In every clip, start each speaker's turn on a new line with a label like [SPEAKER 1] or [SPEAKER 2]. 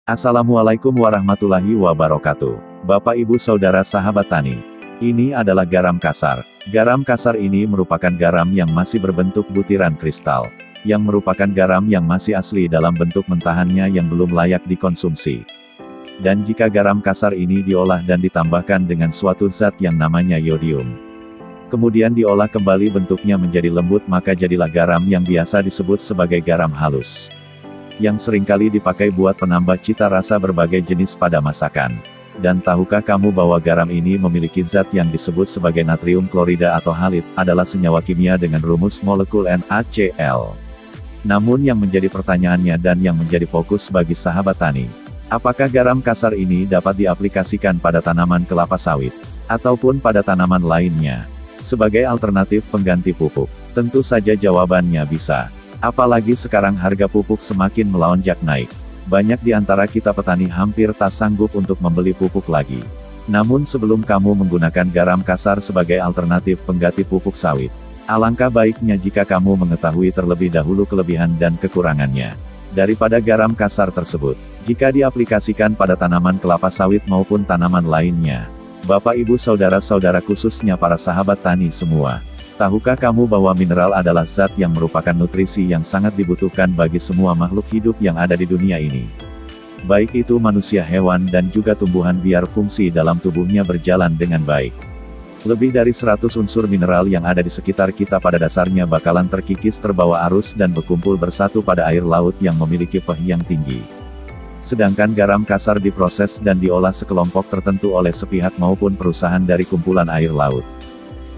[SPEAKER 1] Assalamualaikum warahmatullahi wabarakatuh. Bapak Ibu Saudara sahabat tani. Ini adalah garam kasar. Garam kasar ini merupakan garam yang masih berbentuk butiran kristal. Yang merupakan garam yang masih asli dalam bentuk mentahannya yang belum layak dikonsumsi. Dan jika garam kasar ini diolah dan ditambahkan dengan suatu zat yang namanya yodium. Kemudian diolah kembali bentuknya menjadi lembut, maka jadilah garam yang biasa disebut sebagai garam halus. Yang seringkali dipakai buat penambah cita rasa berbagai jenis pada masakan. Dan tahukah kamu bahwa garam ini memiliki zat yang disebut sebagai natrium klorida atau halit, adalah senyawa kimia dengan rumus molekul NaCl. Namun yang menjadi pertanyaannya dan yang menjadi fokus bagi sahabat tani, apakah garam kasar ini dapat diaplikasikan pada tanaman kelapa sawit, ataupun pada tanaman lainnya, sebagai alternatif pengganti pupuk? Tentu saja jawabannya bisa. Apalagi sekarang harga pupuk semakin melonjak naik. Banyak di antara kita petani hampir tak sanggup untuk membeli pupuk lagi. Namun sebelum kamu menggunakan garam kasar sebagai alternatif pengganti pupuk sawit, alangkah baiknya jika kamu mengetahui terlebih dahulu kelebihan dan kekurangannya daripada garam kasar tersebut, jika diaplikasikan pada tanaman kelapa sawit maupun tanaman lainnya. Bapak Ibu Saudara-saudara, khususnya para sahabat tani semua. Tahukah kamu bahwa mineral adalah zat yang merupakan nutrisi yang sangat dibutuhkan bagi semua makhluk hidup yang ada di dunia ini? Baik itu manusia, hewan, dan juga tumbuhan, biar fungsi dalam tubuhnya berjalan dengan baik. Lebih dari 100 unsur mineral yang ada di sekitar kita pada dasarnya bakalan terkikis terbawa arus dan berkumpul bersatu pada air laut yang memiliki pH yang tinggi. Sedangkan garam kasar diproses dan diolah sekelompok tertentu oleh sepihak maupun perusahaan dari kumpulan air laut.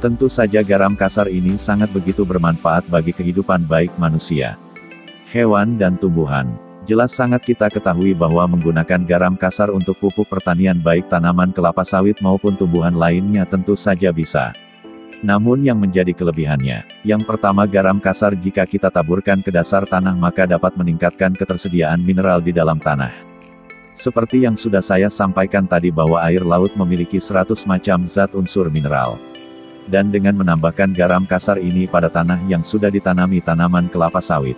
[SPEAKER 1] Tentu saja garam kasar ini sangat begitu bermanfaat bagi kehidupan baik manusia, hewan dan tumbuhan. Jelas sangat kita ketahui bahwa menggunakan garam kasar untuk pupuk pertanian baik tanaman kelapa sawit maupun tumbuhan lainnya tentu saja bisa. Namun yang menjadi kelebihannya, yang pertama, garam kasar jika kita taburkan ke dasar tanah maka dapat meningkatkan ketersediaan mineral di dalam tanah. Seperti yang sudah saya sampaikan tadi bahwa air laut memiliki 100 macam zat unsur mineral. Dan dengan menambahkan garam kasar ini pada tanah yang sudah ditanami tanaman kelapa sawit,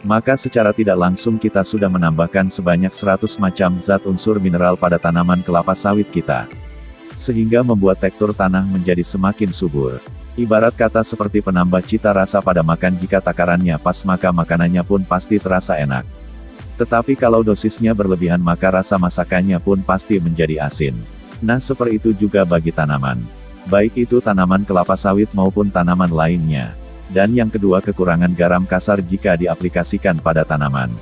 [SPEAKER 1] maka secara tidak langsung kita sudah menambahkan sebanyak 100 macam zat unsur mineral pada tanaman kelapa sawit kita. Sehingga membuat tekstur tanah menjadi semakin subur. Ibarat kata seperti penambah cita rasa pada makan, jika takarannya pas maka makanannya pun pasti terasa enak. Tetapi kalau dosisnya berlebihan maka rasa masakannya pun pasti menjadi asin. Nah, seperti itu juga bagi tanaman. Baik itu tanaman kelapa sawit maupun tanaman lainnya. Dan yang kedua, kekurangan garam kasar jika diaplikasikan pada tanaman.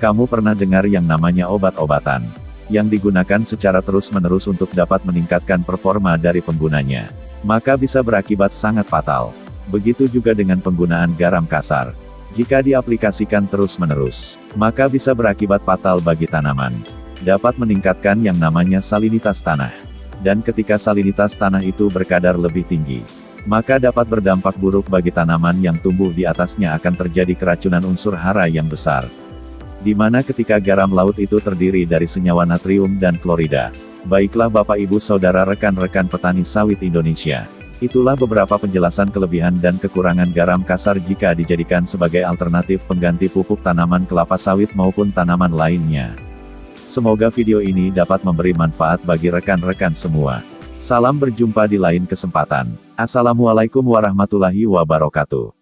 [SPEAKER 1] Kamu pernah dengar yang namanya obat-obatan yang digunakan secara terus-menerus untuk dapat meningkatkan performa dari penggunanya, maka bisa berakibat sangat fatal. Begitu juga dengan penggunaan garam kasar. Jika diaplikasikan terus-menerus, maka bisa berakibat fatal bagi tanaman. Dapat meningkatkan yang namanya salinitas tanah. Dan ketika salinitas tanah itu berkadar lebih tinggi, maka dapat berdampak buruk bagi tanaman yang tumbuh di atasnya, akan terjadi keracunan unsur hara yang besar. Di mana ketika garam laut itu terdiri dari senyawa natrium dan klorida. Baiklah Bapak Ibu Saudara, rekan-rekan petani sawit Indonesia. Itulah beberapa penjelasan kelebihan dan kekurangan garam kasar jika dijadikan sebagai alternatif pengganti pupuk tanaman kelapa sawit maupun tanaman lainnya. Semoga video ini dapat memberi manfaat bagi rekan-rekan semua. Salam, berjumpa di lain kesempatan. Assalamualaikum warahmatullahi wabarakatuh.